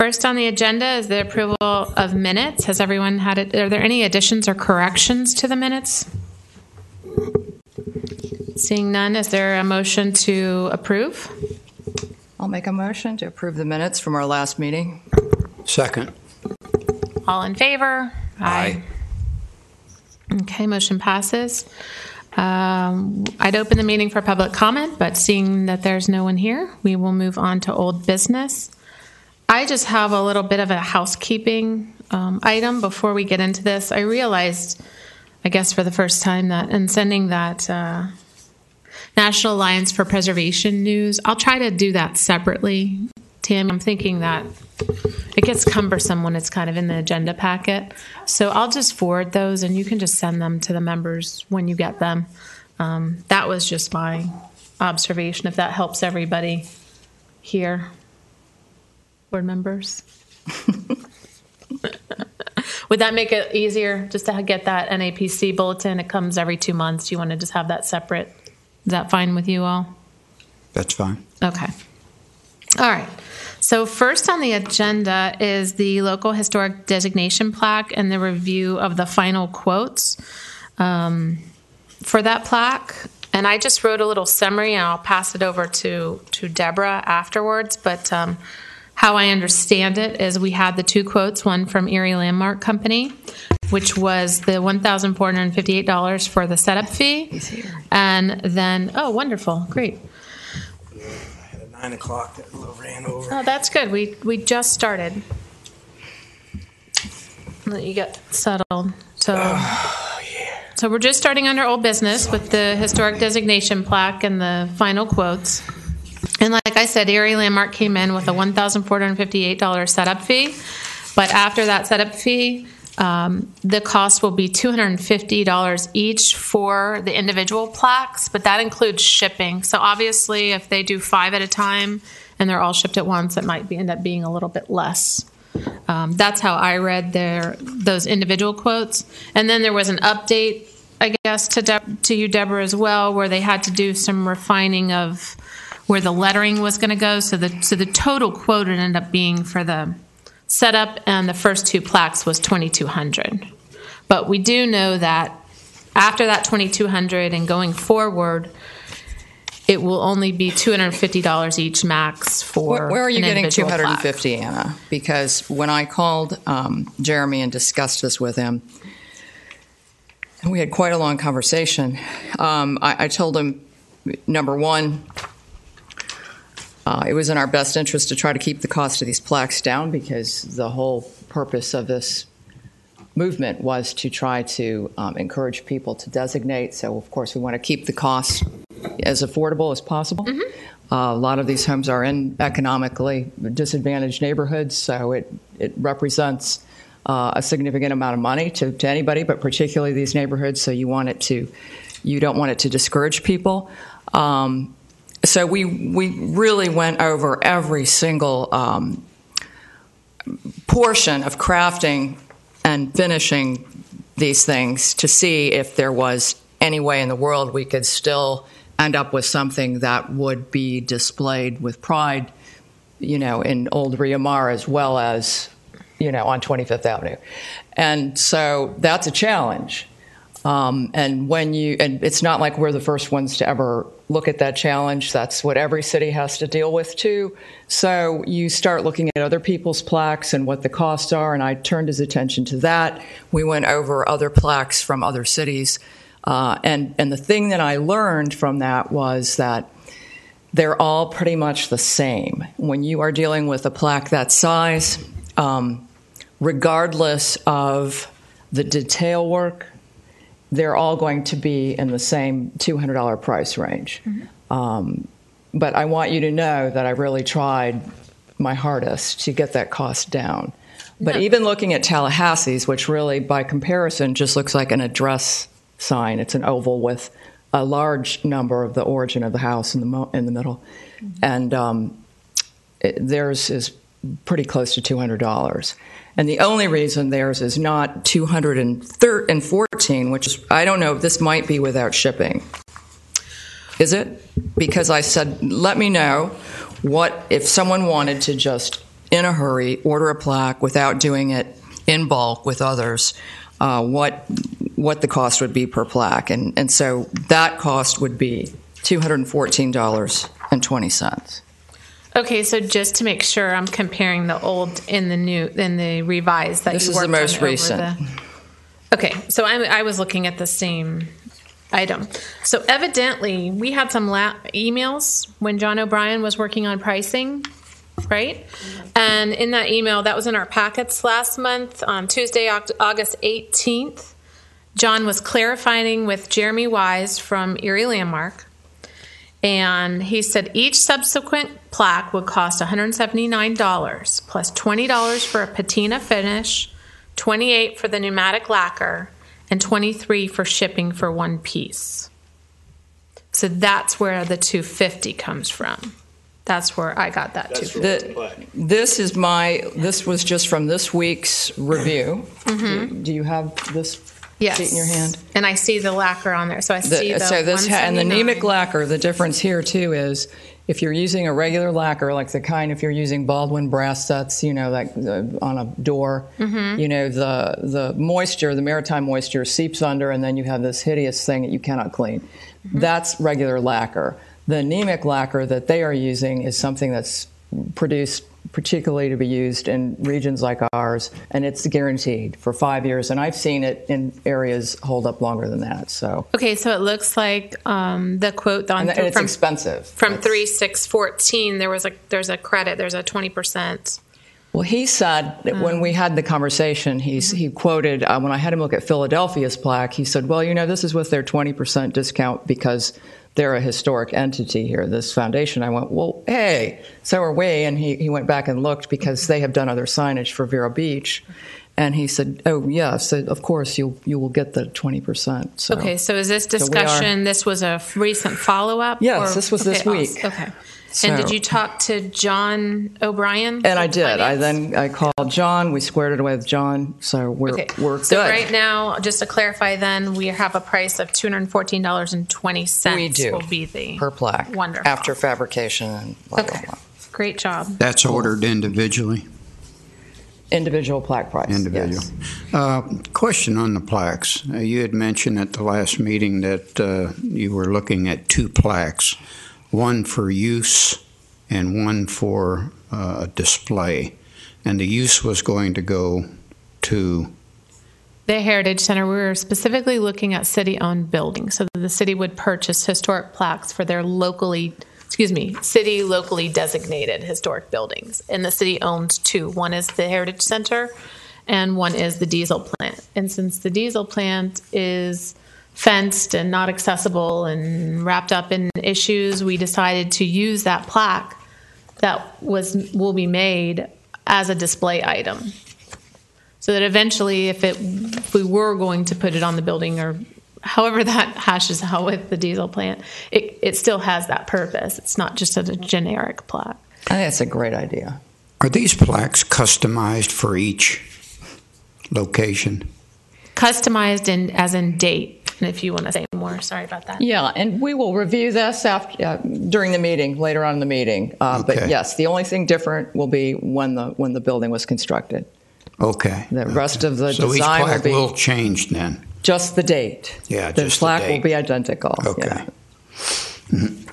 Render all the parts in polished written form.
First on the agenda is the approval of minutes. Has everyone had it? Are there any additions or corrections to the minutes? Seeing none, is there a motion to approve? I'll make a motion to approve the minutes from our last meeting. Second. All in favor? Aye. Okay, motion passes. I'd open the meeting for public comment, but seeing that there's no one here, we will move on to old business. I just have a little bit of a housekeeping item before we get into this. I realized, I guess for the first time, that in sending that National Alliance for Preservation news, I'll try to do that separately. Tammy, I'm thinking that it gets cumbersome when it's kind of in the agenda packet. So I'll just forward those, and you can just send them to the members when you get them. That was just my observation, if that helps everybody here. Board members? Would that make it easier just to get that NAPC bulletin? It comes every 2 months. You want to just have that separate? Is that fine with you all? That's fine. Okay. All right. So first on the agenda is the local historic designation plaque and the review of the final quotes for that plaque. And I just wrote a little summary, and I'll pass it over to Deborah afterwards. But how I understand it is we had the 2 quotes, one from Erie Landmark Company, which was the $1,458 for the setup fee. And then, oh, wonderful. Great. 9 o'clock that ran over. Oh, that's good. We just started. Let you get settled. So we're just starting under old business with the historic designation plaque and the final quotes. And like I said, Erie Landmark came in with a $1,458 setup fee. But after that setup fee, the cost will be $250 each for the individual plaques, but that includes shipping. So obviously, if they do 5 at a time and they're all shipped at once, it might end up being a little bit less. That's how I read those individual quotes. And then there was an update, I guess, to you, Deborah, as well, where they had to do some refining of where the lettering was going to go. So the total quote would end up being for the setup and the first 2 plaques was $2,200. But we do know that after that $2,200 and going forward, it will only be $250 each max for Where are you getting $250, plaque. Anna? Because when I called Jeremy and discussed this with him, and we had quite a long conversation, I told him, number one, it was in our best interest to try to keep the cost of these plaques down, because the whole purpose of this movement was to try to encourage people to designate. So, of course, we want to keep the cost as affordable as possible. Mm-hmm. A lot of these homes are in economically disadvantaged neighborhoods, so it represents a significant amount of money to anybody, but particularly these neighborhoods. So you don't want it to discourage people. So we really went over every single portion of crafting and finishing these things to see if there was any way in the world we could still end up with something that would be displayed with pride, in Old Riamar as well as, on 25th Avenue. And so that's a challenge. And it's not like we're the first ones to ever look at that challenge. That's what every city has to deal with too. So you start looking at other people's plaques and what the costs are, and I turned his attention to that. We went over other plaques from other cities, and the thing that I learned from that was that they're all pretty much the same. When you are dealing with a plaque that size, regardless of the detail work, they're all going to be in the same $200 price range. Mm-hmm. But I want you to know that I really tried my hardest to get that cost down. But even looking at Tallahassee's, which really, by comparison, just looks like an address sign. It's an oval with a large number of the origin of the house in the middle. Mm-hmm. And theirs is pretty close to $200. And the only reason theirs is not $214, which is, I don't know, this might be without shipping. Is it? Because I said, let me know what if someone wanted to just in a hurry, order a plaque without doing it in bulk with others, what the cost would be per plaque. And so that cost would be $214.20. Okay, so just to make sure I'm comparing the old and the new and the revised that This you is the worked on most over recent. Okay, so I was looking at the same item. So evidently, we had some emails when John O'Brien was working on pricing, right? And in that email, that was in our packets last month, on Tuesday, August 18th, John was clarifying with Jeremy Wise from Erie Landmark. And he said each subsequent plaque would cost $179 plus $20 for a patina finish, $28 for the pneumatic lacquer, and $23 for shipping for one piece. So that's where the $250 comes from. That's where I got that $250. This was just from this week's review. Mm-hmm. Do you have this sheet in your hand? And I see the lacquer on there. So I see and the anemic lacquer, the difference here too is if you're using a regular lacquer, like the kind if you're using Baldwin brass sets, like on a door, the moisture, the maritime moisture seeps under, and then you have this hideous thing that you cannot clean. Mm-hmm. That's regular lacquer. The anemic lacquer that they are using is something that's produced particularly to be used in regions like ours, and it's guaranteed for 5 years. And I've seen it in areas hold up longer than that. So okay, so it looks like the quote on and it's expensive from 3/6/14. There's a credit. There's a 20%. Well, he said that when we had the conversation, he quoted when I had him look at Philadelphia's plaque. He said, "Well, this is with their 20% discount because they're a historic entity here, this foundation." I went, well, hey, so are we. And he went back and looked because they have done other signage for Vero Beach. And he said, oh, yeah, so of course you will get the 20%. So, okay, so is this discussion, this was a recent follow-up? Yes, this was this week. Awesome. Okay. So, and did you talk to John O'Brien? And I did. I called John. We squared it away with John. So we're good. So right now, just to clarify then, we have a price of $214.20. We do. Will be the per plaque. Wonderful. After fabrication and blah, blah, blah. Great job. That's ordered individually? Individual plaque price. Individual. Yes. Question on the plaques. You had mentioned at the last meeting that you were looking at 2 plaques. One for use and one for display. And the use was going to go to the Heritage Center. We were specifically looking at city-owned buildings, so that the city would purchase historic plaques for their city locally designated historic buildings. And the city owns 2. One is the Heritage Center, and one is the diesel plant. And since the diesel plant is fenced and not accessible and wrapped up in issues, we decided to use that plaque that will be made as a display item, so that eventually if we were going to put it on the building, or however that hashes out with the diesel plant, it still has that purpose. It's not just a generic plaque. I think that's a great idea. Are these plaques customized for each location? Customized as in date. And if you want to say more, sorry about that. Yeah, and we will review this during the meeting, later on in the meeting. Okay. But yes, the only thing different will be when the building was constructed. Okay. The rest of the so design each plaque will change then? Just the date. Yeah, the just plaque the date will be identical. Okay. Yeah. Mm-hmm.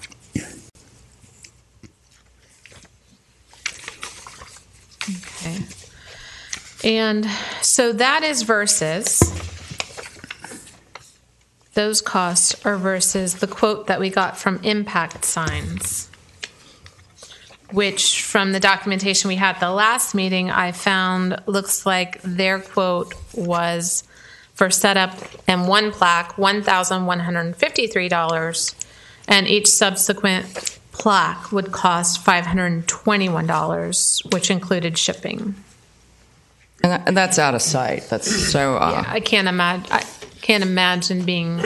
Okay. And so that is versus, those costs are versus the quote that we got from Impact Signs, which from the documentation we had at the last meeting, I found looks like their quote was for setup and one plaque, $1,153, and each subsequent plaque would cost $521, which included shipping. And that's out of sight. That's so. Yeah, I can't imagine being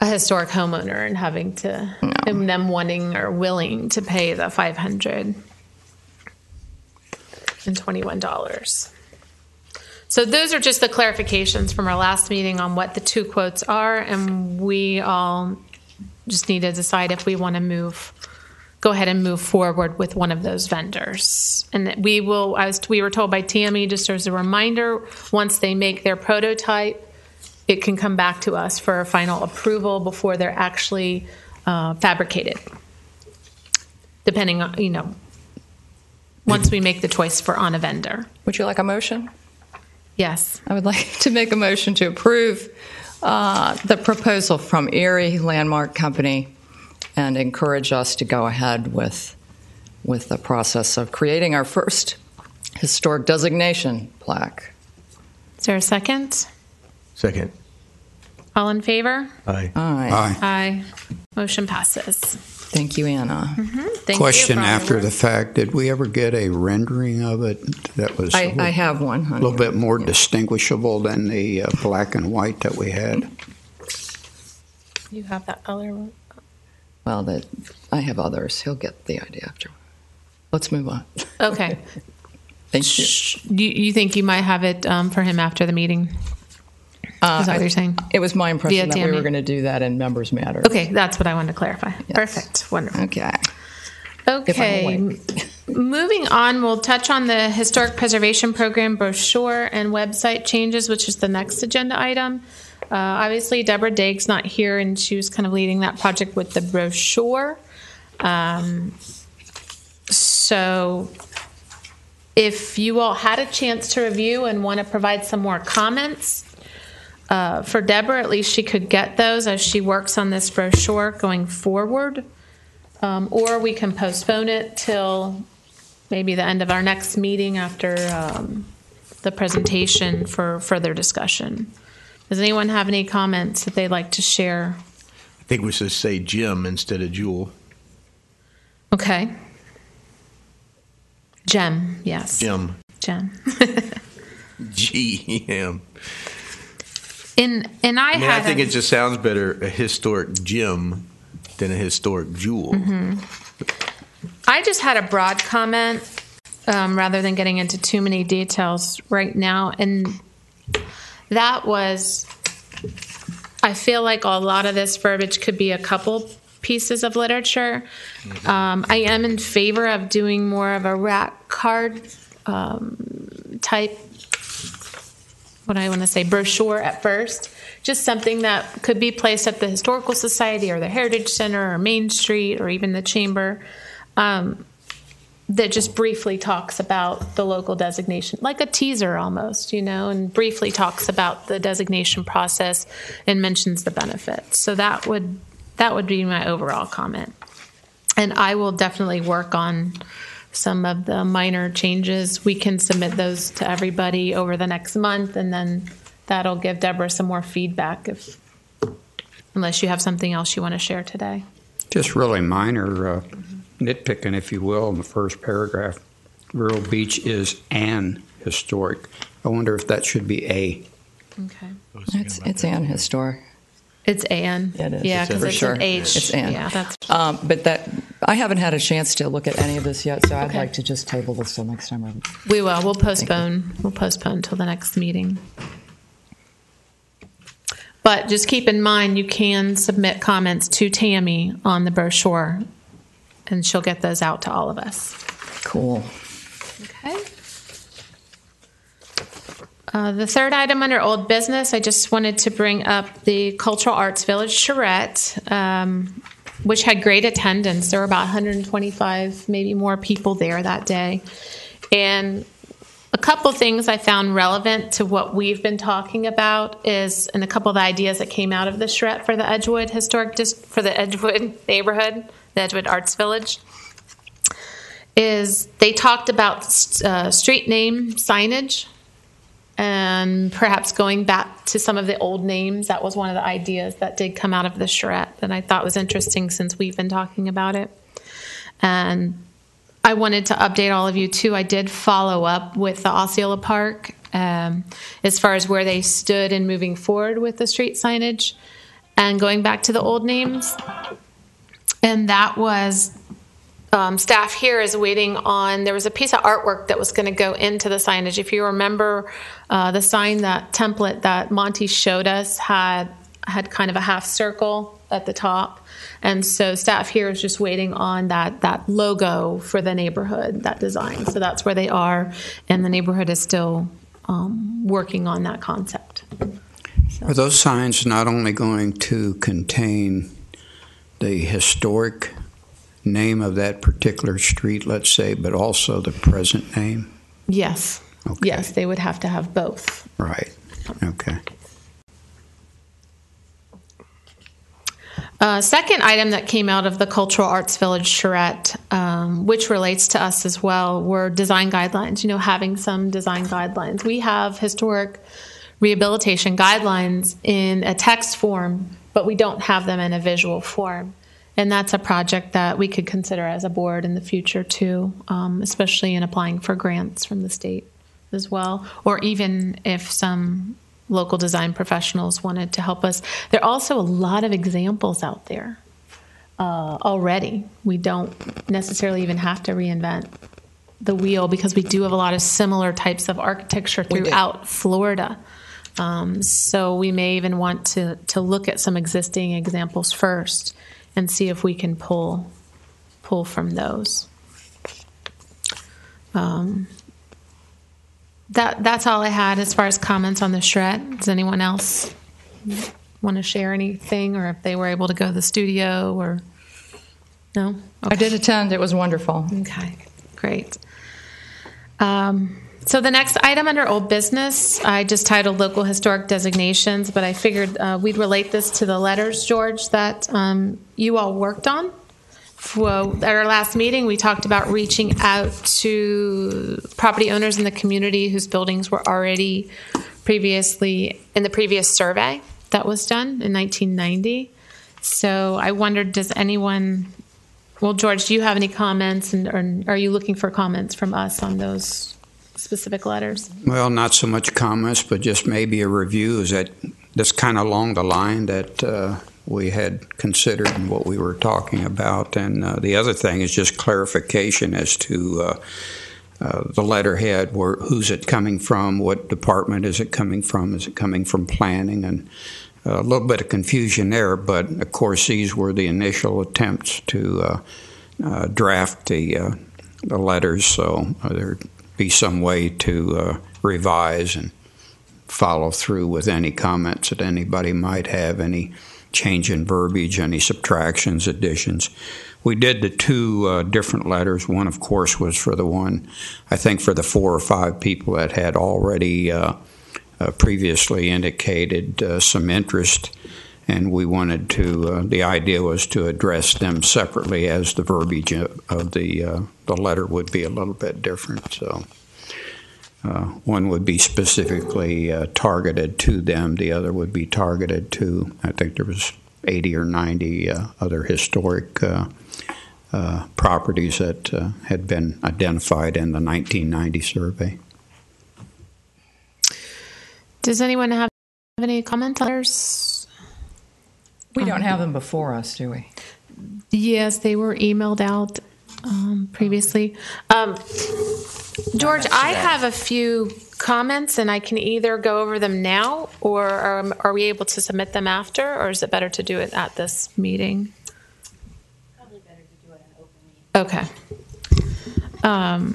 a historic homeowner and having to, and them wanting or willing to pay the $521. So those are just the clarifications from our last meeting on what the 2 quotes are, and we all just need to decide if we want to move go ahead and move forward with one of those vendors. And we will, as we were told by Tammy, just as a reminder, once they make their prototype, it can come back to us for a final approval before they're actually fabricated. Depending on, once we make the choice on a vendor. Would you like a motion? Yes. I would like to make a motion to approve the proposal from Erie Landmark Company and encourage us to go ahead with the process of creating our first historic designation plaque. Is there a second? Second. All in favor? Aye. Aye. Aye. Motion passes. Thank you, Anna. Thank Question you for all after your the work. fact, did we ever get a rendering of it that was I have one, a honey. little bit more distinguishable than the black and white that we had? You have that other one? Well, I have others. He'll get the idea after. Let's move on. Okay. Thank you. You think you might have it for him after the meeting? Is that what you're saying? It was my impression Via that we Tammy. were going to do that in Members Matter. Okay, that's what I wanted to clarify. Perfect. Wonderful. Okay. Okay. Moving on, we'll touch on the Historic Preservation Program brochure and website changes, which is the next agenda item. Obviously, Deborah Daig's not here, and she was kind of leading that project with the brochure. So if you all had a chance to review and want to provide some more comments, for Deborah, at least she could get those as she works on this brochure going forward. Or we can postpone it till maybe the end of our next meeting after the presentation for further discussion. Does anyone have any comments that they'd like to share? I think we should say Jim instead of Jewel. Okay. Gem, yes. Jim. Gem. G-E-M. And I I mean, had I think it just sounds better, a historic gem than a historic jewel. I just had a broad comment rather than getting into too many details right now. And that was, I feel like a lot of this verbiage could be a couple pieces of literature. I am in favor of doing more of a rack card type, what I want to say, brochure at first. Just something that could be placed at the Historical Society or the Heritage Center or Main Street or even the Chamber, that just briefly talks about the local designation, like a teaser almost, and briefly talks about the designation process and mentions the benefits. So that would be my overall comment. And I will definitely work on some of the minor changes. We can submit those to everybody over the next month, and then that'll give Deborah some more feedback unless you have something else you want to share today. Just really minor nitpicking, if you will, in the first paragraph. Vero Beach is an historic. I wonder if that should be a. Okay. It's an historic. It's Ann. It is. Yeah, because For it's sure. an H. It's Ann. Yeah, that's. But that I haven't had a chance to look at any of this yet, so I'd Okay. like to just table this till next time. We will. We'll postpone. We'll postpone till the next meeting. But just keep in mind, you can submit comments to Tammy on the brochure, and she'll get those out to all of us. Cool. Okay. The third item under old business, I just wanted to bring up the Cultural Arts Village charrette, which had great attendance. There were about 125, maybe more people there that day. And a couple things I found relevant to what we've been talking about and a couple of the ideas that came out of the charrette for the Edgewood for the Edgewood neighborhood, the Edgewood Arts Village, is they talked about street name signage and perhaps going back to some of the old names. That was one of the ideas that did come out of the charrette that I thought was interesting since we've been talking about it. And I wanted to update all of you too. I did follow up with the Osceola Park as far as where they stood in moving forward with the street signage and going back to the old names. And that was staff here is waiting on, there was a piece of artwork that was going to go into the signage. If you remember the sign, that template that Monty showed us had kind of a half circle at the top. And so staff here is just waiting on that logo for the neighborhood, that design. So that's where they are, and the neighborhood is still working on that concept. So. Are those signs not only going to contain the historic name of that particular street, let's say, but also the present name? Yes. Okay. Yes, they would have to have both. Right. Okay. Second item that came out of the Cultural Arts Village charrette, which relates to us as well, were design guidelines, having some design guidelines. We have historic rehabilitation guidelines in a text form, but we don't have them in a visual form. And that's a project that we could consider as a board in the future too, especially in applying for grants from the state as well, or even if some local design professionals wanted to help us. There are also a lot of examples out there already. We don't necessarily even have to reinvent the wheel because we do have a lot of similar types of architecture throughout Florida. So we may even want to look at some existing examples first and see if we can pull from those. That's all I had as far as comments on the charrette. Does anyone else want to share anything, or if they were able to go to the studio, or no? Okay. I did attend. It was wonderful. Okay, great. So the next item under old business, I just titled local historic designations, but I figured we'd relate this to the letters, George, that you all worked on. At our last meeting, we talked about reaching out to property owners in the community whose buildings were already previously in the previous survey that was done in 1990. So I wondered, does anyone, well, George, do you have any comments, or are you looking for comments from us on those specific letters? Well, not so much comments, but just maybe a review. Is that's kind of along the line that we had considered and what we were talking about. And the other thing is just clarification as to the letterhead, who's it coming from, what department is it coming from, is it coming from planning, and a little bit of confusion there. But of course, these were the initial attempts to draft the letters, so there'd be some way to revise and follow through with any comments that anybody might have, any change in verbiage, any subtractions, additions. We did the two different letters. One, of course, was for the one, I think, for the 4 or 5 people that had already previously indicated some interest, and we wanted to, the idea was to address them separately, as the verbiage of the letter would be a little bit different. So one would be specifically targeted to them. The other would be targeted to, I think there was 80 or 90 other historic properties that had been identified in the 1990 survey. Does anyone have any comments on letters? We don't have them before us, do we? Yes, they were emailed out previously. George, I have a few comments, and I can either go over them now, or are we able to submit them after, or is it better to do it at this meeting? Probably better to do it in an open meeting. Okay.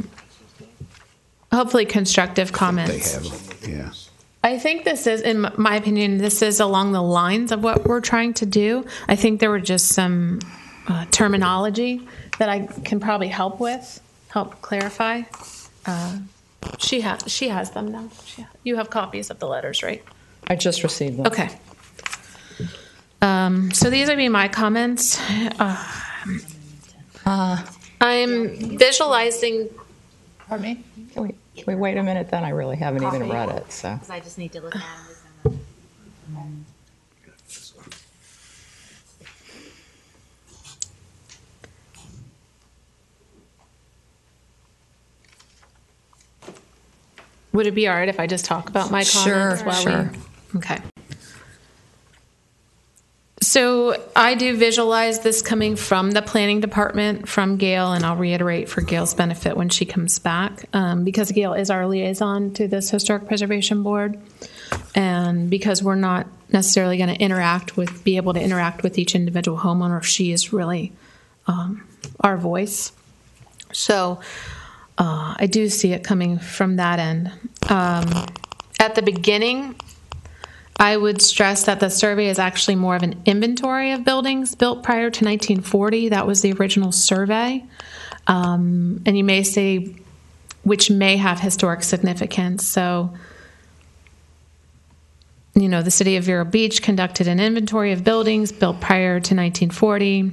Hopefully constructive comments. They have them, yeah. I think this is, in my opinion, this is along the lines of what we're trying to do. I think there were just some terminology that I can probably help clarify. She has them now. You have copies of the letters, right? I just received them. Okay. So these would be my comments. I'm visualizing. Pardon me? Can we wait a minute then? I really haven't even read it. So. Because I just need to look at it. Would it be all right if I just talk about my comments? Sure. Okay. So I do visualize this coming from the planning department, from Gail, and I'll reiterate for Gail's benefit when she comes back, because Gail is our liaison to this Historic Preservation Board. And because we're not necessarily going to be able to interact with each individual homeowner, she is really our voice. So I do see it coming from that end. At the beginning, I would stress that the survey is actually more of an inventory of buildings built prior to 1940. That was the original survey. And you may say, which may have historic significance. So, the city of Vero Beach conducted an inventory of buildings built prior to 1940,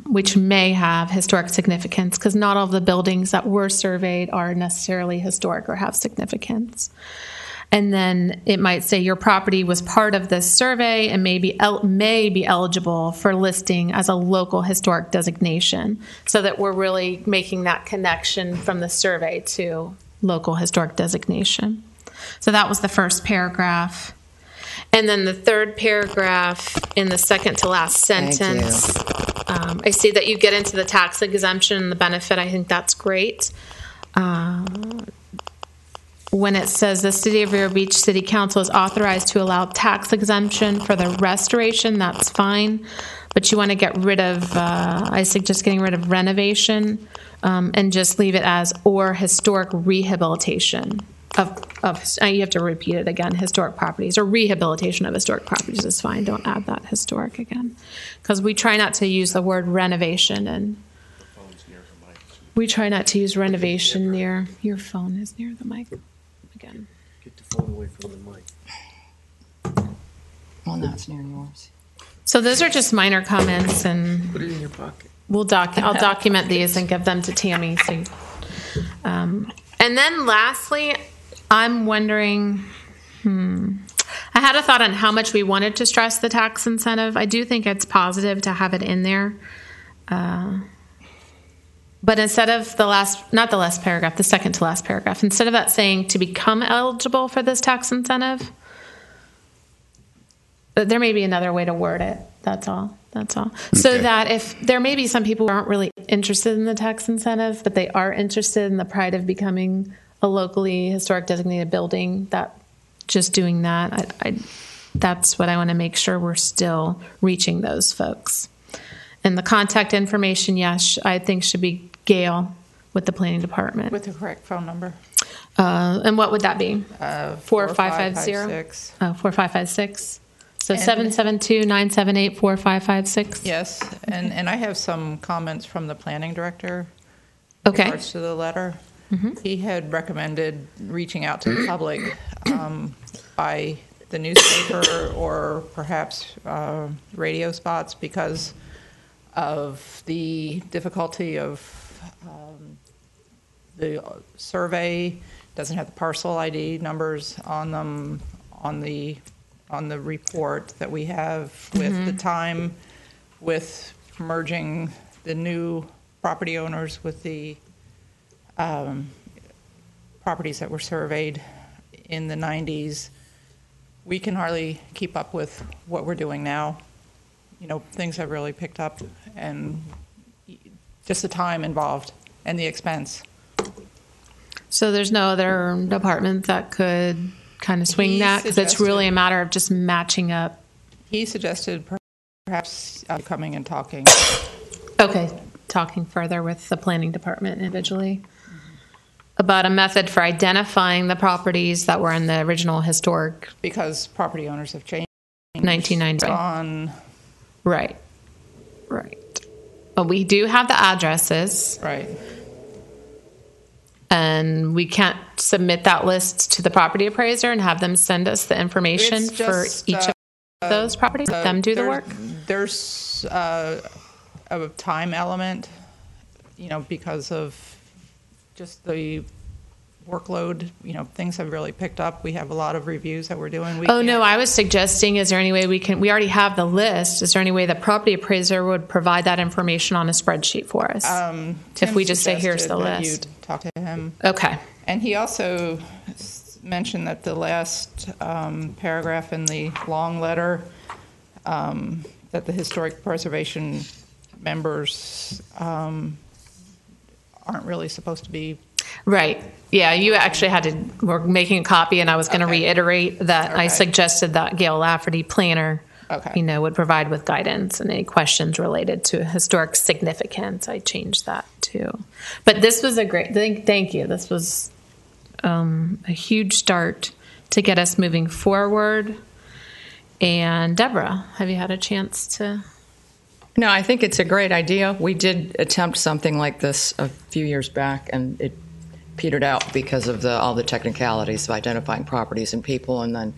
which may have historic significance, because not all of the buildings that were surveyed are necessarily historic or have significance. And then it might say your property was part of this survey and may be eligible for listing as a local historic designation, so that we're really making that connection from the survey to local historic designation. So that was the first paragraph. And then the third paragraph in the second to last sentence, I see that you get into the tax exemption and the benefit. I think that's great. When it says the City of Vero Beach City Council is authorized to allow tax exemption for the restoration, that's fine. But you want to get rid of, I suggest getting rid of renovation and just leave it as or historic rehabilitation of you have to repeat it again, historic properties, or rehabilitation of historic properties is fine. Don't add that historic again. Because we try not to use the word renovation, and we try not to use renovation near, your phone is near the mic again. Get the phone away from the mic. Well, now it's near yours. So those are just minor comments, and Put it in your pocket. I'll document these and give them to Tammy. So, and then lastly, I'm wondering, I had a thought on how much we wanted to stress the tax incentive. I do think it's positive to have it in there. But instead of the second to last paragraph, instead of that saying to become eligible for this tax incentive, there may be another way to word it. That's all. Okay. So that if there may be some people who aren't really interested in the tax incentive, but they are interested in the pride of becoming a locally historic designated building, that just doing that, that's what I want to make sure we're still reaching those folks. And the contact information, yes, I think should be Gail with the planning department. With the correct phone number. And what would that be? 4556. 4556. So And- 772-978-4556. Yes, and I have some comments from the planning director Okay. in regards to the letter. He had recommended reaching out to the public by the newspaper or perhaps radio spots because of the difficulty of the survey doesn't have the parcel ID numbers on them on the report that we have with the time with merging the new property owners with the properties that were surveyed in the 90s. We can hardly keep up with what we're doing now. Things have really picked up, and just the time involved and the expense. So there's no other department that could kind of swing He that? Because it's suggested- really a matter of just matching up. He suggested perhaps coming and talking. Okay, talking further with the planning department individually about a method for identifying the properties that were in the original historic Because property owners have changed 1990. on, Right. But we do have the addresses, right. and we can't submit that list to the property appraiser and have them send us the information It's for just, each of those properties, let them do the work? There's a time element, because of just the workload. Things have really picked up. We have a lot of reviews that we're doing. No, I was suggesting, is there any way we already have the list. Is there any way the property appraiser would provide that information on a spreadsheet for us? If we just say, here's the suggested that list. you'd talk to him. Okay. And he also mentioned that the last paragraph in the long letter, that the historic preservation members aren't really supposed to be Right. Yeah, you actually had to, we're making a copy, and I was going to Okay. reiterate that I Okay. suggested that Gail Lafferty, planner, Okay. would provide with guidance and any questions related to historic significance. I changed that too. But this was a great, thank you. This was a huge start to get us moving forward. And Deborah, have you had a chance to? No, I think it's a great idea. We did attempt something like this a few years back, and it petered out because of all the technicalities of identifying properties and people, and then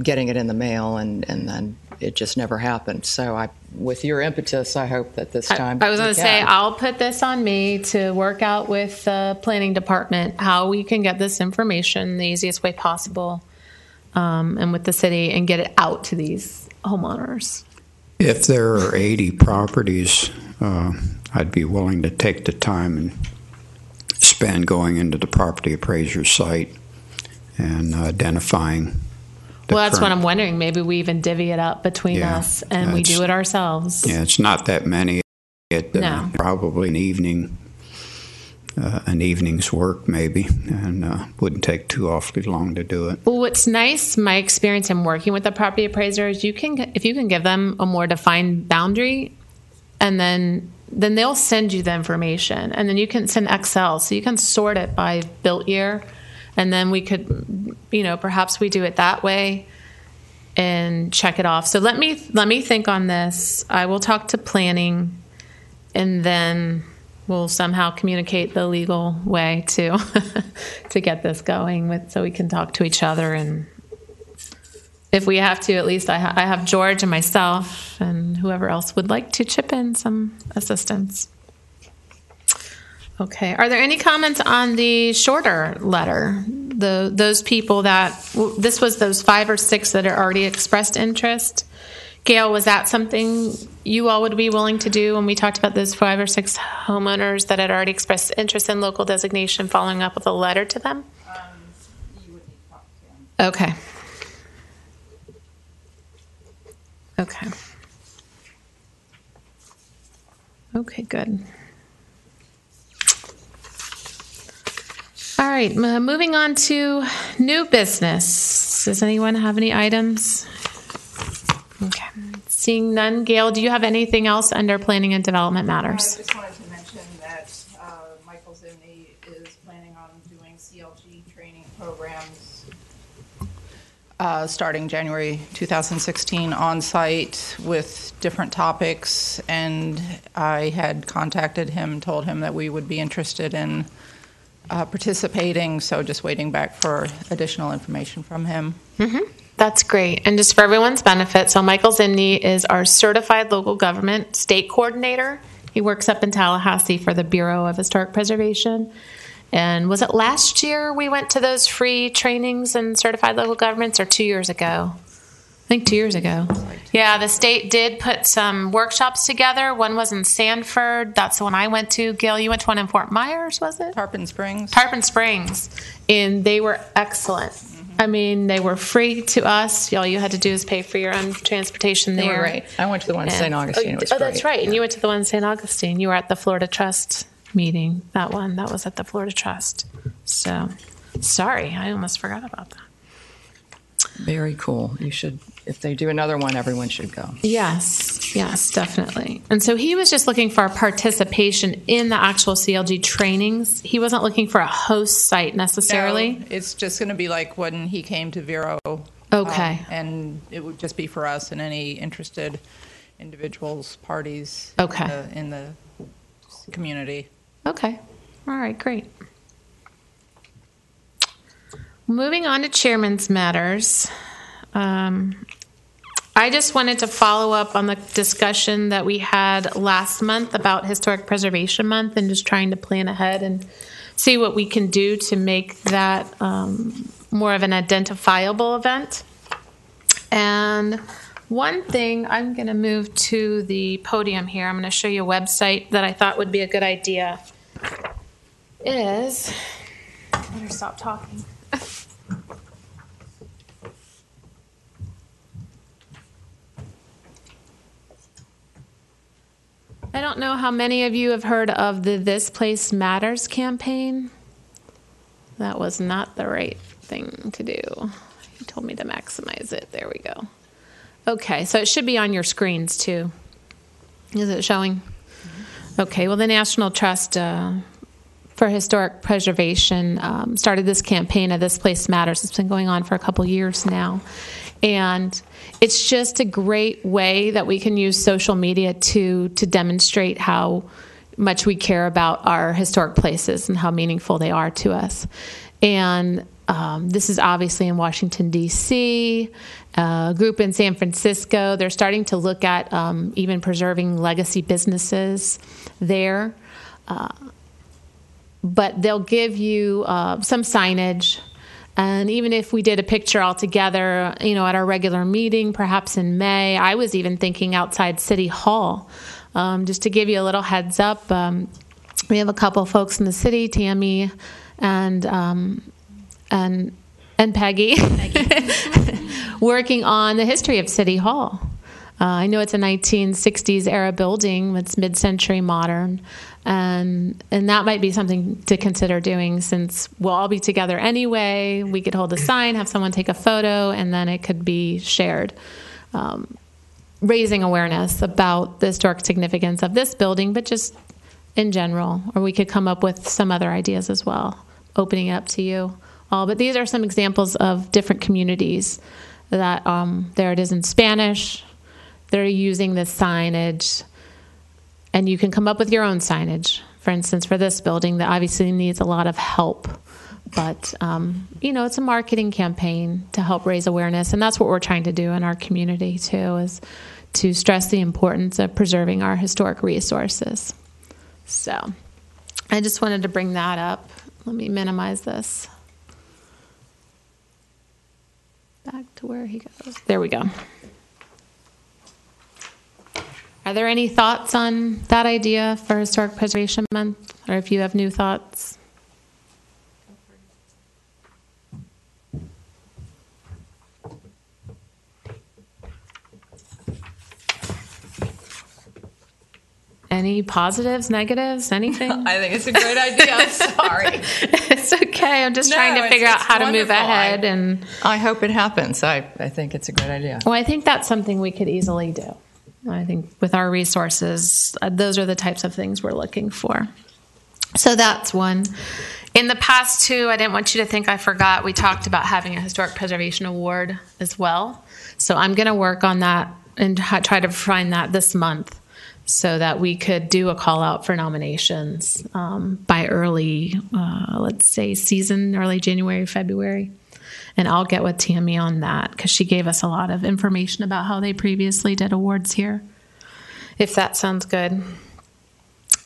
getting it in the mail, and then it just never happened. So, with your impetus, I hope that this time I was going we to say, can. I'll put this on me to work out with the planning department how we can get this information the easiest way possible, and with the city, and get it out to these homeowners. If there are 80 properties, I'd be willing to take the time and spend going into the property appraiser site and identifying. Well, that's what I'm wondering. Maybe we even divvy it up between us, and we do it ourselves. Yeah, it's not that many. No. Probably an evening's work maybe, and wouldn't take too awfully long to do it. Well, what's nice, my experience in working with the property appraiser, is if you can give them a more defined boundary, and then they'll send you the information, and then you can send Excel, so you can sort it by built year, and then we could, perhaps we do it that way and check it off. So let me think on this. I will talk to planning, and then we'll somehow communicate the legal way to get this going so we can talk to each other. And if we have to, at least I have George and myself and whoever else would like to chip in some assistance. Okay. Are there any comments on the shorter letter? Those people this was those 5 or 6 that are already expressed interest. Gail, was that something you all would be willing to do when we talked about those 5 or 6 homeowners that had already expressed interest in local designation, following up with a letter to them? You would need to talk to him. Okay. Okay. Okay, good. All right, moving on to new business. Does anyone have any items? Okay. Seeing none, Gail, do you have anything else under planning and development I matters? just wanted to mention that Michael Zimney is planning on doing CLG training programs starting January 2016 on site with different topics, and I had contacted him, told him that we would be interested in participating, so just waiting back for additional information from him. Mm-hmm. That's great. And just for everyone's benefit, so Michael Zimney is our certified local government state coordinator. He works up in Tallahassee for the Bureau of Historic Preservation. And was it last year we went to those free trainings in certified local governments, or 2 years ago? I think 2 years ago. Yeah, the state did put some workshops together. One was in Sanford. That's the one I went to. Gail, you went to one in Fort Myers, was it? Tarpon Springs. Tarpon Springs. And they were excellent. I mean, they were free to us. All you had to do is pay for your own transportation there. They were great. I went to the one in St. Augustine. It was Oh, great. that's right. And you went to the one in St. Augustine. You were at the Florida Trust meeting. That was at the Florida Trust. So, sorry, I almost forgot about that. Very cool. You should, if they do another one, everyone should go. Yes, definitely. And so he was just looking for participation in the actual CLG trainings. He wasn't looking for a host site necessarily. No, it's just going to be like when he came to Vero. Okay. And it would just be for us and any interested individuals, parties Okay. in the community. Okay. All right, great. Moving on to chairman's matters. I just wanted to follow up on the discussion that we had last month about Historic Preservation Month, and just trying to plan ahead and see what we can do to make that more of an identifiable event. And one thing, I'm going to move to the podium here. I'm going to show you a website that I thought would be a good idea. It is, I better stop talking. I don't know how many of you have heard of the This Place Matters campaign. that was not the right thing to do. He told me to maximize it. There we go. Okay, so it should be on your screens too. Is it showing? Okay, well, the National Trust for Historic Preservation started this campaign of This Place Matters. It's been going on for a couple years now. And it's just a great way that we can use social media to demonstrate how much we care about our historic places and how meaningful they are to us. And this is obviously in Washington, D.C., a group in San Francisco. They're starting to look at even preserving legacy businesses there. But they'll give you some signage. And even if we did a picture all together, at our regular meeting, perhaps in May, I was even thinking outside City Hall, just to give you a little heads up. We have a couple folks in the city, Tammy and Peggy, working on the history of City Hall. I know it's a 1960s era building that's mid-century modern, and that might be something to consider doing since we'll all be together anyway. We could hold a sign, have someone take a photo, and then it could be shared. Raising awareness about the historic significance of this building, but just in general. Or we could come up with some other ideas as well, opening it up to you all. But these are some examples of different communities that, there it is in Spanish. They're using this signage, and you can come up with your own signage. For instance, for this building that obviously needs a lot of help, but it's a marketing campaign to help raise awareness, and that's what we're trying to do in our community too, is to stress the importance of preserving our historic resources. So I just wanted to bring that up. Let me minimize this. Back to where he goes. There we go. Are there any thoughts on that idea for Historic Preservation Month? Or if you have new thoughts? Any positives, negatives, anything? I think it's a great idea. I'm sorry. It's okay. I'm just trying to figure out how to move ahead. And I hope it happens. I think it's a great idea. Well, I think that's something we could easily do. I think with our resources, those are the types of things we're looking for. So that's one. In the past, too, I didn't want you to think I forgot, we talked about having a Historic Preservation Award as well. So I'm going to work on that and try to find that this month so that we could do a call out for nominations by early, let's say, early January, February. And I'll get with Tammy on that because she gave us a lot of information about how they previously did awards here, if that sounds good.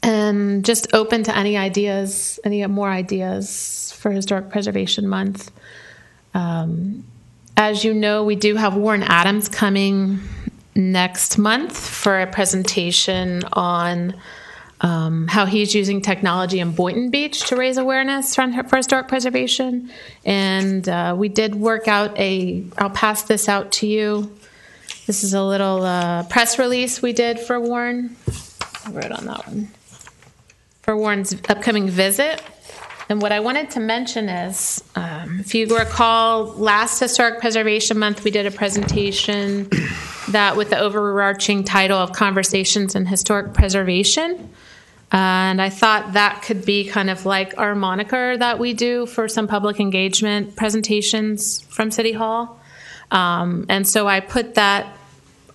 And just open to any ideas, any more ideas for Historic Preservation Month. As you know, we do have Warren Adams coming next month for a presentation on how he's using technology in Boynton Beach to raise awareness for historic preservation. And we did work out I'll pass this out to you. This is a little press release we did for Warren. I wrote on that one. For Warren's upcoming visit. And what I wanted to mention is, if you recall, last Historic Preservation Month, we did a presentation that with the overarching title of Conversations in Historic Preservation. And I thought that could be kind of like our moniker that we do for some public engagement presentations from City Hall. And so I put that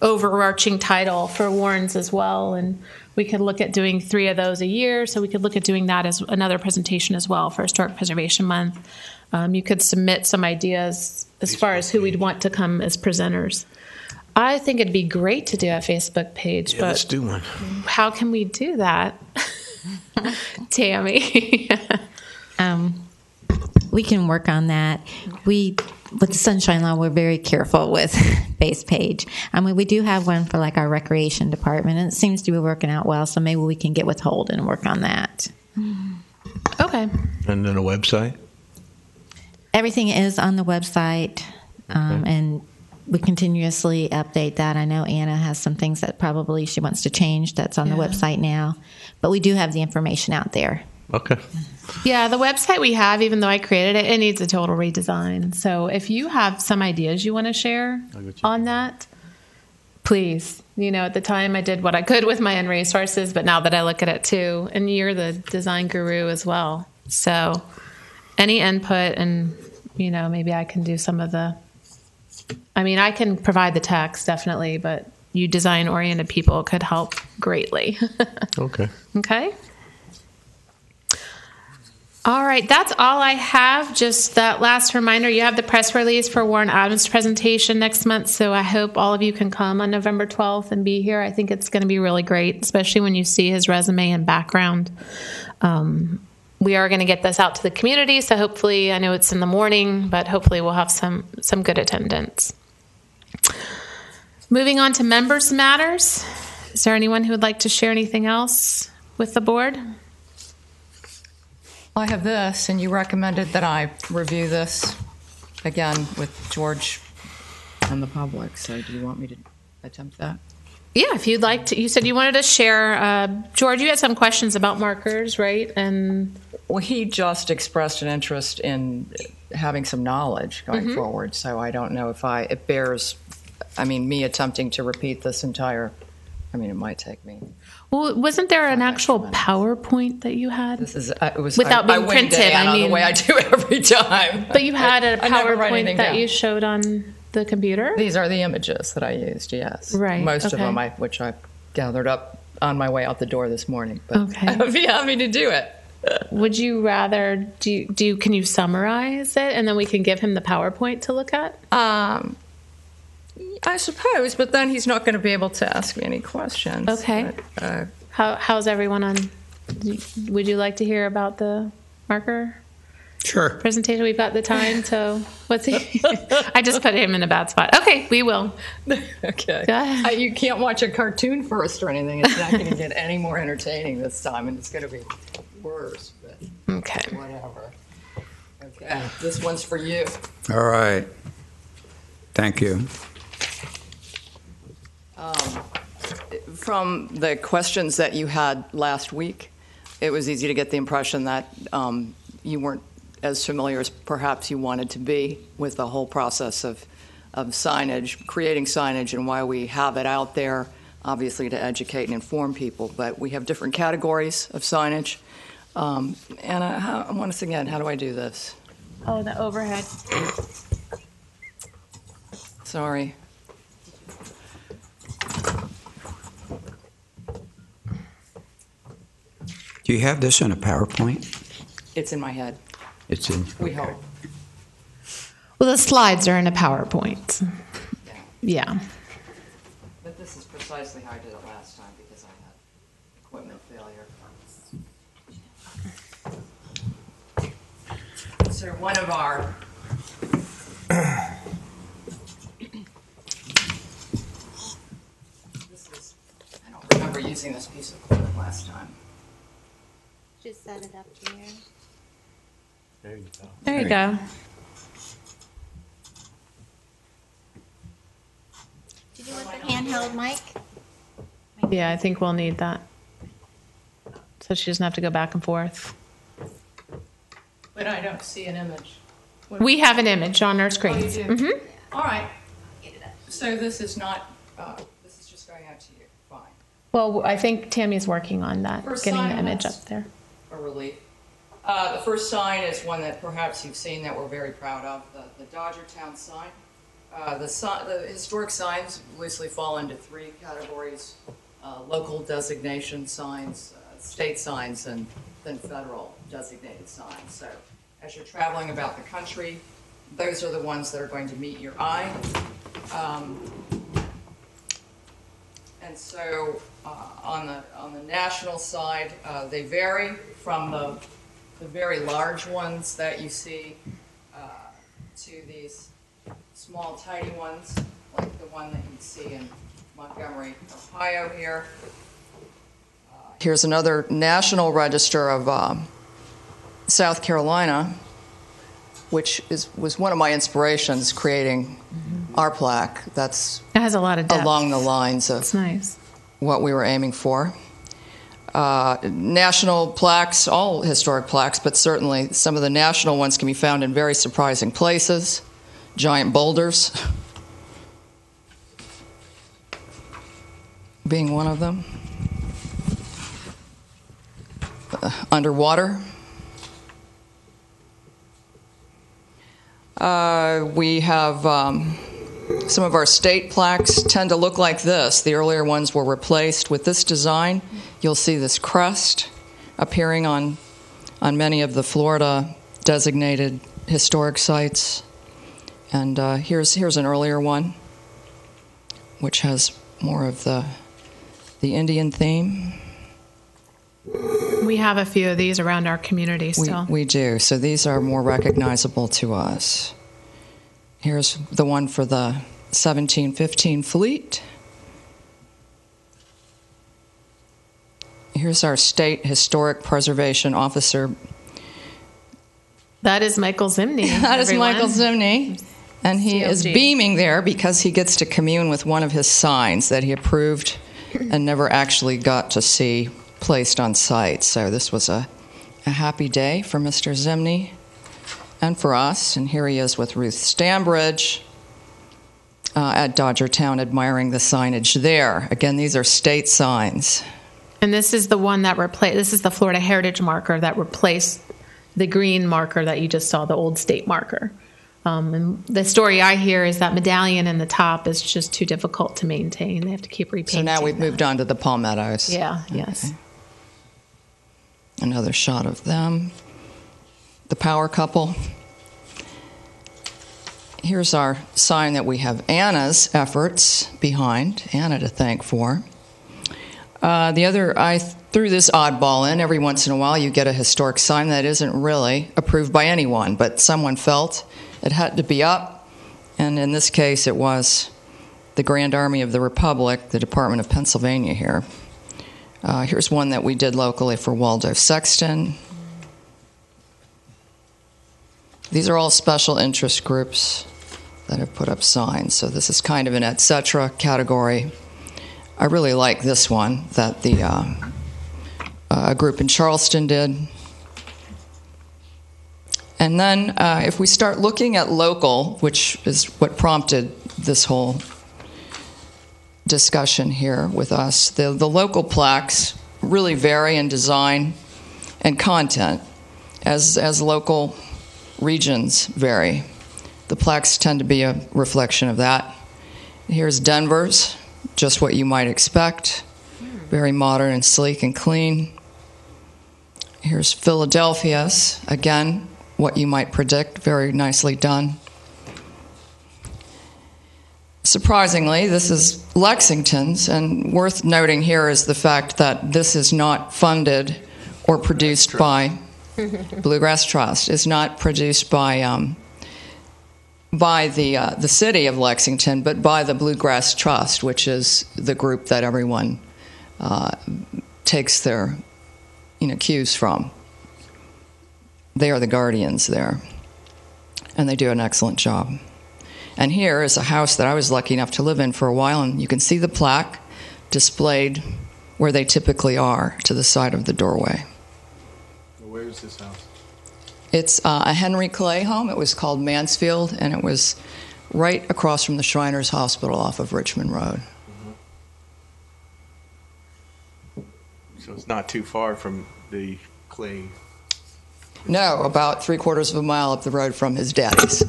overarching title for Warren's as well. And we could look at doing 3 of those a year. So we could look at doing that as another presentation as well for Historic Preservation Month. You could submit some ideas as far as who we'd want to come as presenters. I think it'd be great to do a Facebook page, but let's do one. How can we do that, Tammy? We can work on that. With the Sunshine Law, we're very careful with base page. I mean, we do have one for like our recreation department, and it seems to be working out well. So maybe we can get with Holden and work on that. Okay. And then a website? Everything is on the website, and we continuously update that. I know Anna has some things that probably she wants to change that's on the website now, but we do have the information out there. Okay. Yeah, the website we have, even though I created it, it needs a total redesign. So if you have some ideas you want to share on that, please. At the time I did what I could with my own resources, but now that I look at it too, and you're the design guru as well. So any input, and, maybe I can do some of I can provide the text definitely, but you design-oriented people could help greatly. Okay. Okay. All right, that's all I have. Just that last reminder, you have the press release for Warren Adams' presentation next month, so I hope all of you can come on November 12th and be here. I think it's going to be really great, especially when you see his resume and background. We are going to get this out to the community, so hopefully, I know it's in the morning, but hopefully we'll have some good attendance. Moving on to members' matters. Is there anyone who would like to share anything else with the board? I have this, and you recommended that I review this again with George and the public. So do you want me to attempt that? Yeah, if you'd like to. You said you wanted to share. George, you had some questions about markers, right? And Well, he just expressed an interest in having some knowledge going forward. So I don't know if it bears, me attempting to repeat this entire, it might take me. Well, wasn't there an actual PowerPoint that you had? This is it was Without being winged printed. the way I do every time. But you had a I never write PowerPoint anything that down. you showed on the computer? These are the images that I used. Yes, Right, Most of okay. them, which I gathered up on my way out the door this morning. But Okay. I'd be happy to do it. Would you rather can you summarize it and then we can give him the PowerPoint to look at? I suppose, but then he's not going to be able to ask me any questions. Okay. But, How's everyone on? Would you like to hear about the marker Sure. presentation? We've got the time, so what's he? I just put him in a bad spot. Okay, we will. okay. Go ahead. You can't watch a cartoon first or anything. It's not going to get any more entertaining this time, and it's going to be worse. But Okay. whatever. Okay. This one's for you. All right. Thank you. From the questions that you had last week, it was easy to get the impression that you weren't as familiar as perhaps you wanted to be with the whole process of signage, creating signage, and why we have it out there, obviously to educate and inform people. But we have different categories of signage. And once again, how do I do this? Oh, the overhead. Sorry. Do you have this in a PowerPoint? It's in my head. It's in. We hope. Well, the slides are in a PowerPoint. Yeah. But this is precisely how I did it last time because I had equipment failure. So one of our I don't remember using this piece of equipment last time. Just set it up here. There you go. There you go. Did you want the handheld mic? Yeah, I think we'll need that. So she doesn't have to go back and forth. But I don't see an image. We have an image on our screen. Oh, you do? Mm-hmm. All right. So this is not, this is just going out to you. Fine. Well, I think Tammy's working on that, First getting sign the image was- up there. A relief. The first sign is one that perhaps you've seen that we're very proud of, the Dodgertown sign. The historic signs loosely fall into three categories: local designation signs, state signs, and then federal designated signs. So as you're traveling about the country, those are the ones that are going to meet your eye. And so on the national side, they vary from the very large ones that you see to these small, tiny ones, like the one that you see in Montgomery, Ohio here. Here's another National Register of South Carolina, which was one of my inspirations creating our plaque. That's It has a lot of depth. along the lines of It's nice. what we were aiming for. National plaques, all historic plaques, but certainly some of the national ones can be found in very surprising places. Giant boulders being one of them. Underwater. We have some of our state plaques tend to look like this. The earlier ones were replaced with this design. You'll see this crest appearing on many of the Florida designated historic sites. And here's an earlier one, which has more of the Indian theme. We have a few of these around our community still. We do. So these are more recognizable to us. Here's the one for the 1715 fleet. Here's our state historic preservation officer. That is Michael Zimney. That is everyone. Michael Zimney. And he is beaming there because he gets to commune with one of his signs that he approved and never actually got to see placed on site. So this was a happy day for Mr. Zimney and for us. And here he is with Ruth Stambridge at Dodgertown admiring the signage there. Again, these are state signs. And this is the one that replaced, this is the Florida Heritage marker that replaced the green marker that you just saw, the old state marker. And the story I hear is that medallion in the top is just too difficult to maintain. They have to keep repainting. So now we've moved on to the palmettos. Yeah, okay. Yes. Another shot of them. The power couple. Here's our sign that we have Anna's efforts behind. Anna to thank for. I threw this oddball in. Every once in a while you get a historic sign that isn't really approved by anyone, but someone felt it had to be up, and in this case it was the Grand Army of the Republic, the Department of Pennsylvania here. Here's one that we did locally for Waldo Sexton. These are all special interest groups that have put up signs, so this is kind of an et cetera category. I really like this one that a group in Charleston did. And then if we start looking at local, which is what prompted this whole discussion here with us, the local plaques really vary in design and content as local regions vary. The plaques tend to be a reflection of that. Here's Denver's, just what you might expect, very modern and sleek and clean. Here's Philadelphia's, again, what you might predict, very nicely done. Surprisingly, this is Lexington's, and worth noting here is the fact that this is not funded or produced by Bluegrass Trust. It's not produced by the city of Lexington, but by the Bluegrass Trust, which is the group that everyone takes their cues from. They are the guardians there, and they do an excellent job. And here is a house that I was lucky enough to live in for a while, and you can see the plaque displayed where they typically are, to the side of the doorway. Where is this house? It's a Henry Clay home. It was called Mansfield, and it was right across from the Shriners Hospital off of Richmond Road. So it's not too far from the Clay. No, about 3/4 of a mile up the road from his daddy's.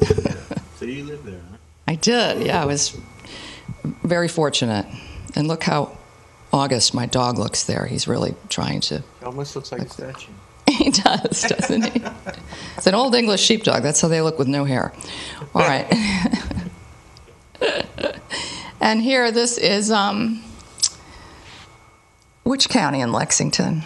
So you lived there, huh? I did, yeah. I was very fortunate. And look how August, my dog, looks there. He's really trying to... It almost looks like a statue. He does, doesn't he? It's an old English sheepdog. That's how they look with no hair. All right. And here, this is... which county in Lexington?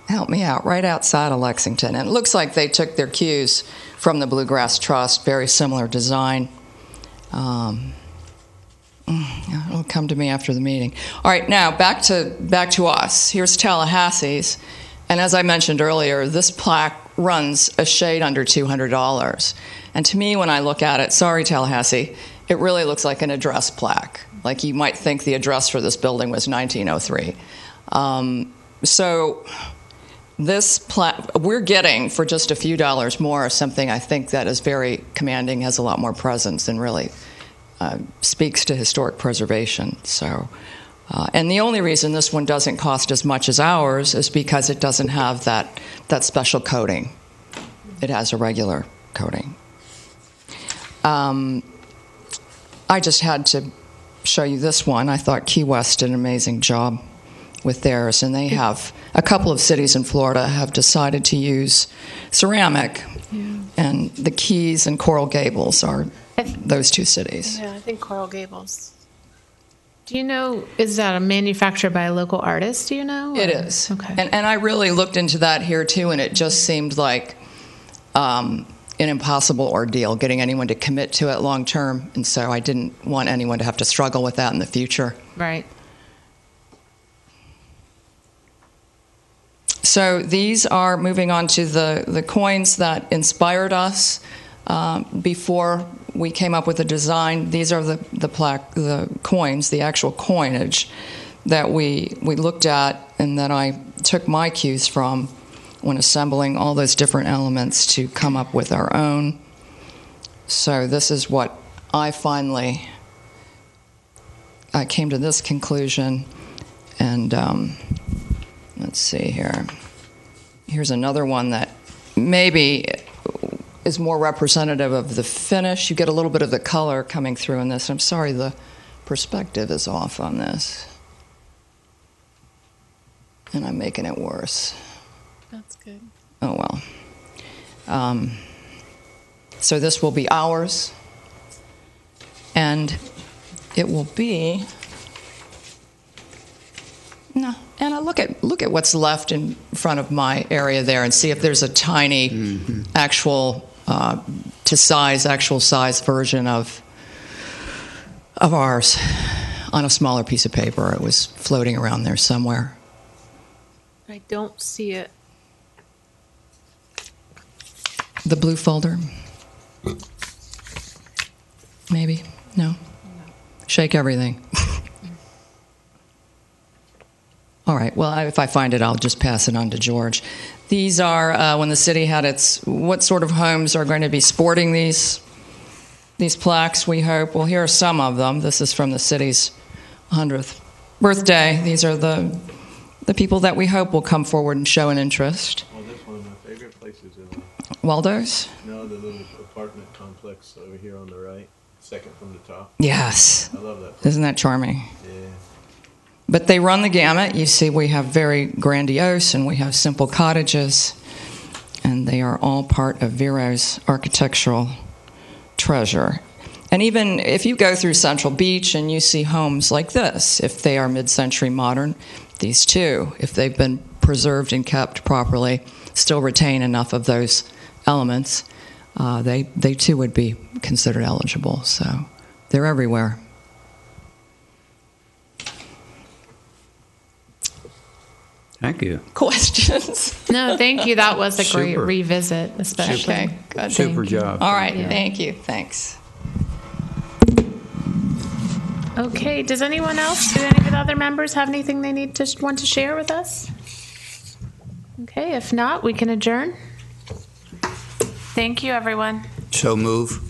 Help me out. Right outside of Lexington. And it looks like they took their cues from the Bluegrass Trust. Very similar design. It'll come to me after the meeting. All right, now back to us. Here's Tallahassee's. And as I mentioned earlier, this plaque runs a shade under $200. And to me, when I look at it, sorry, Tallahassee, it really looks like an address plaque. Like you might think the address for this building was 1903. So this we're getting for just a few dollars more something I think that is very commanding, has a lot more presence, and really speaks to historic preservation. So, and the only reason this one doesn't cost as much as ours is because it doesn't have that special coating. It has a regular coating. I just had to show you this one. I thought Key West did an amazing job with theirs, and they have a couple of cities in Florida have decided to use ceramic, and the Keys and Coral Gables are those two cities. Yeah, I think Coral Gables. Do you know, is that manufactured by a local artist, do you know? It is. Okay. And I really looked into that here, too, and it just seemed like an impossible ordeal getting anyone to commit to it long term, and so I didn't want anyone to have to struggle with that in the future. Right. So these are moving on to the coins that inspired us before we came up with the design. These are the coins, the actual coinage that we looked at and that I took my cues from when assembling all those different elements to come up with our own. So this is what I came to this conclusion. And let's see here. Here's another one that maybe is more representative of the finish. You get a little bit of the color coming through in this. I'm sorry, the perspective is off on this. And I'm making it worse. That's good. Oh, well. So this will be ours. And it will be... No, and I look at what's left in front of my area there and see if there's a tiny actual size version of ours on a smaller piece of paper. It was floating around there somewhere. I don't see it. The blue folder? Maybe? No? Shake everything. All right. Well, if I find it, I'll just pass it on to George. These are when the city had what sort of homes are going to be sporting these plaques, we hope. Well, here are some of them. This is from the city's 100th birthday. These are the people that we hope will come forward and show an interest. Well, that's one of my favorite places in Waldo's? No, the little apartment complex over here on the right, second from the top. Yes. I love that place. Isn't that charming? Yeah. But they run the gamut. You see, we have very grandiose and we have simple cottages, and they are all part of Vero's architectural treasure. And even if you go through Central Beach and you see homes like this, if they are mid-century modern, these too, if they've been preserved and kept properly, still retain enough of those elements, they too would be considered eligible. So they're everywhere. Thank you. Questions? No, thank you. That was a great Super. revisit, especially. Okay, good. Super job. All right, Yeah. thank you. Thanks. Okay, does anyone else, do any of the other members have anything they want to share with us? Okay, if not, we can adjourn. Thank you, everyone. So move.